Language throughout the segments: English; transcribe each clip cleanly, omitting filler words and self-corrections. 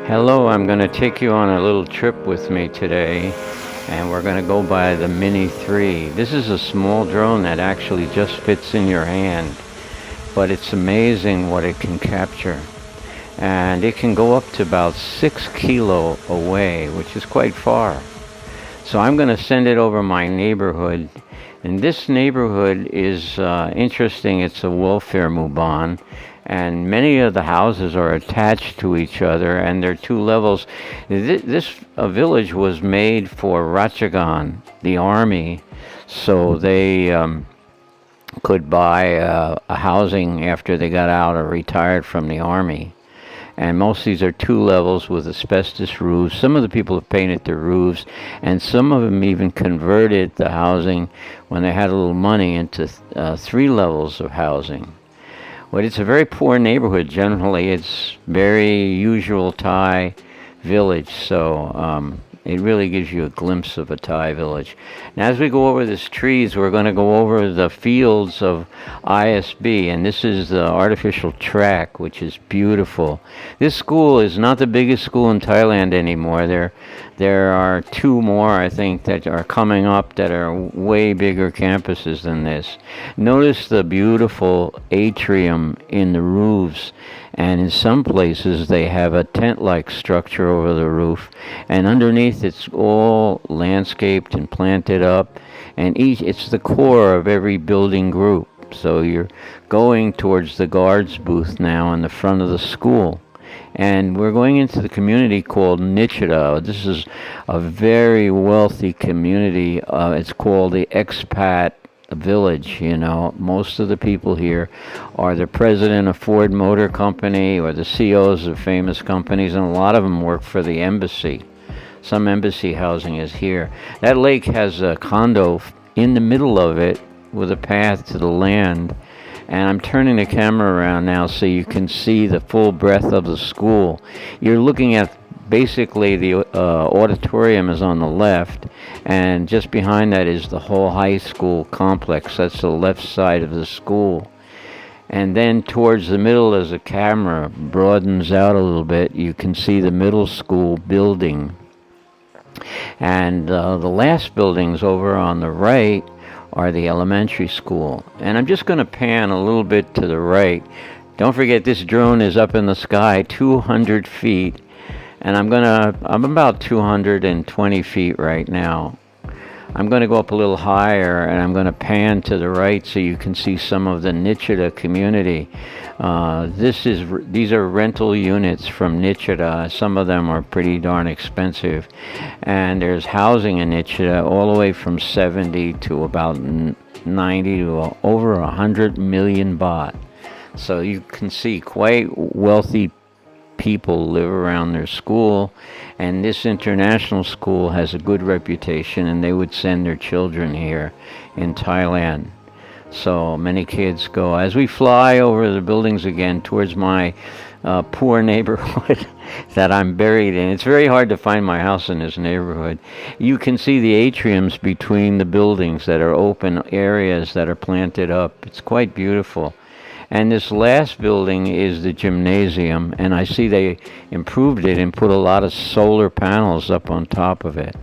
Hello, I'm going to take you on a little trip with me today, and we're going to go by the Mini 3. This is a small drone that actually just fits in your hand, but it's amazing what it can capture. And it can go up to about 6 kilo away, which is quite far. So I'm going to send it over my neighborhood. And this neighborhood is interesting. It's a welfare mubon, and many of the houses are attached to each other, and there are two levels. This village was made for Ratchagan, the army, so they could buy a housing after they got out or retired from the army. And most of these are two levels with asbestos roofs. Some of the people have painted their roofs, and some of them even converted the housing when they had a little money into three levels of housing. But it's a very poor neighborhood. Generally, it's very usual Thai village, so it really gives you a glimpse of a Thai village. Now, as we go over these trees, we're going to go over the fields of ISB, and this is the artificial track, which is beautiful. This school is not the biggest school in Thailand anymore. There are two more, I think, that are coming up that are way bigger campuses than this. Notice the beautiful atrium in the roofs, and in some places they have a tent-like structure over the roof, and underneath it's all landscaped and planted up, and it's the core of every building group. So you're going towards the guards booth now in the front of the school. And we're going into the community called Nichita. This is a very wealthy community. It's called the expat village. Most of the people here are the president of Ford Motor Company or the CEOs of famous companies, and a lot of them work for the embassy. Some embassy housing is here. That lake has a condo in the middle of it with a path to the land. And I'm turning the camera around now so you can see the full breadth of the school. You're looking at basically the auditorium is on the left, and just behind that is the whole high school complex. That's the left side of the school. And then towards the middle, as the camera broadens out a little bit, you can see the middle school building. And the last buildings over on the right are the elementary school. And I'm just going to pan a little bit to the right. Don't forget, this drone is up in the sky 200 feet, and I'm about 220 feet right now. I'm going to go up a little higher, and I'm going to pan to the right so you can see some of the Nichita community. These are rental units from Nichita. Some of them are pretty darn expensive, and there's housing in Nichita all the way from 70 to about 90 to over 100 million baht. So you can see quite wealthy people live around their school, and this international school has a good reputation, and they would send their children here in Thailand. So many kids go. As we fly over the buildings again towards my poor neighborhood that I'm buried in, it's very hard to find my house in this neighborhood. You can see the atriums between the buildings that are open areas that are planted up. It's quite beautiful. And this last building is the gymnasium, and I see they improved it and put a lot of solar panels up on top of it.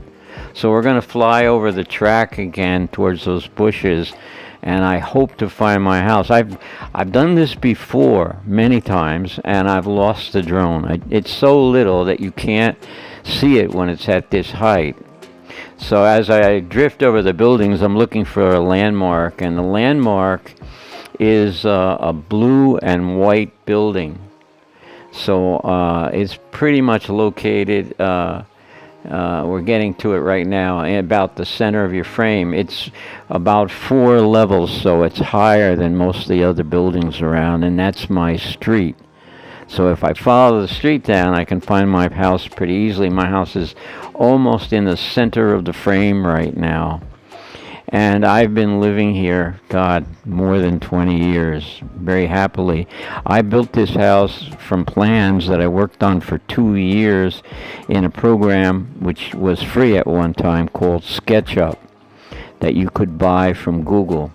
So we're going to fly over the track again towards those bushes, and I hope to find my house. I've done this before many times, and I've lost the drone. It's so little that you can't see it when it's at this height. So as I drift over the buildings, I'm looking for a landmark, and the landmark is a blue and white building. So it's pretty much located, we're getting to it right now, about the center of your frame. It's about 4 levels, so it's higher than most of the other buildings around, and that's my street. So if I follow the street down, I can find my house pretty easily. My house is almost in the center of the frame right now. And I've been living here, God, more than 20 years, very happily. I built this house from plans that I worked on for 2 years in a program which was free at one time called SketchUp that you could buy from Google.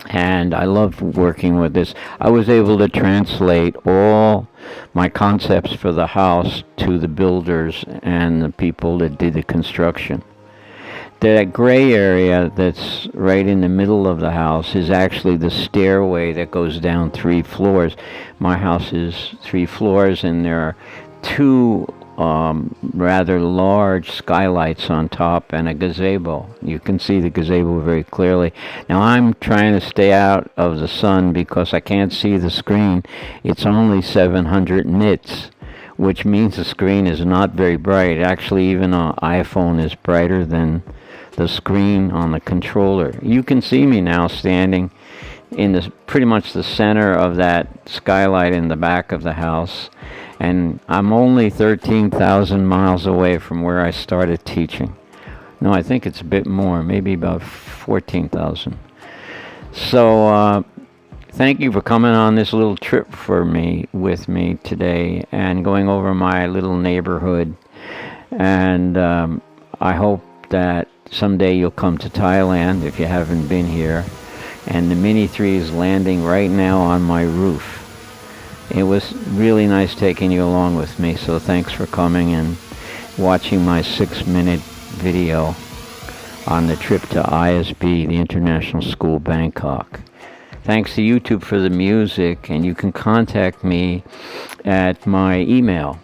And I love working with this. I was able to translate all my concepts for the house to the builders and the people that did the construction. That gray area that's right in the middle of the house is actually the stairway that goes down 3 floors. My house is 3 floors, and there are two rather large skylights on top and a gazebo. You can see the gazebo very clearly. Now I'm trying to stay out of the sun because I can't see the screen. It's only 700 nits, which means the screen is not very bright. Actually, even an iPhone is brighter than the screen on the controller. You can see me now standing in the pretty much the center of that skylight in the back of the house, and I'm only 13,000 miles away from where I started teaching. No, I think it's a bit more, maybe about 14,000. So thank you for coming on this little trip with me today and going over my little neighborhood. And I hope that someday you'll come to Thailand if you haven't been here. And the Mini 3 is landing right now on my roof. It was really nice taking you along with me, so thanks for coming and watching my 6-minute video on the trip to ISB, the International School Bangkok. Thanks to YouTube for the music, and you can contact me at my email,